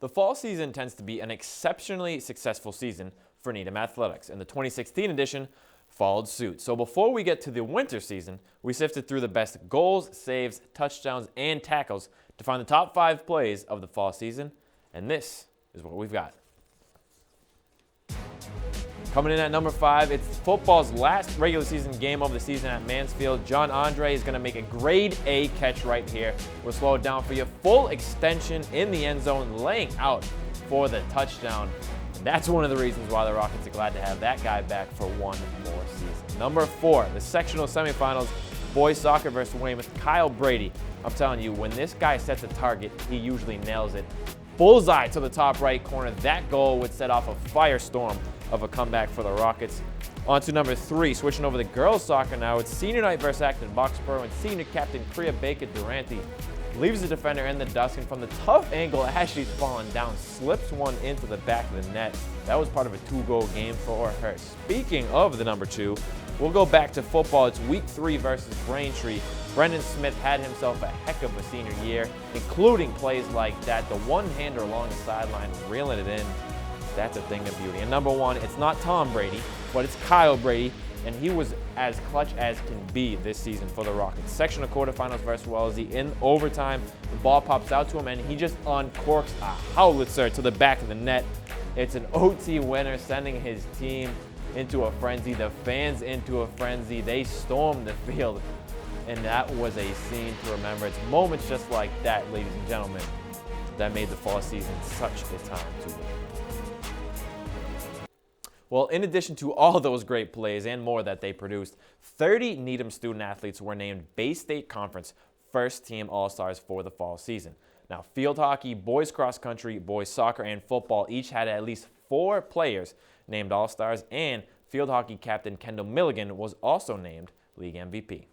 The fall season tends to be an exceptionally successful season for Needham athletics, and the 2016 edition followed suit. So before we get to the winter season, we sifted through the best goals, saves, touchdowns, and tackles to find the top 5 plays of the fall season, and this is what we've got. Coming in at number 5, it's football's last regular season game of the season at Mansfield. John Andre is going to make a grade A catch right here. We'll slow it down for you. Full extension in the end zone, laying out for the touchdown. And that's one of the reasons why the Rockets are glad to have that guy back for one more season. Number 4, the sectional semifinals, boys soccer versus Weymouth. Kyle Brady. I'm telling you, when this guy sets a target, he usually nails it. Bullseye to the top right corner. That goal would set off a firestorm of a comeback for the Rockets. On to number 3, switching over to girls soccer now. It's senior night versus Acton Boxborough, and senior captain Priya Baker Durante leaves the defender in the dust, and from the tough angle as she's falling down, slips one into the back of the net. That was part of a 2-goal game for her. Speaking of the number 2, we'll go back to football. It's week 3 versus Braintree. Brendan Smith had himself a heck of a senior year, including plays like that. The one-hander along the sideline, reeling it in. That's a thing of beauty. And number 1, it's not Tom Brady, but it's Kyle Brady, and he was as clutch as can be this season for the Rockets. Sectional quarterfinals versus Wellesley. In overtime, the ball pops out to him, and he just uncorks a howitzer to the back of the net. It's an OT winner, sending his team into a frenzy, the fans into a frenzy. They stormed the field, and that was a scene to remember. It's moments just like that, ladies and gentlemen, that made the fall season such a time to win. Well, in addition to all those great plays and more that they produced, 30 Needham student-athletes were named Bay State Conference First-Team All-Stars for the fall season. Now, field hockey, boys cross-country, boys soccer, and football each had at least 4 players named All-Stars, and field hockey captain Kendall Milligan was also named League MVP.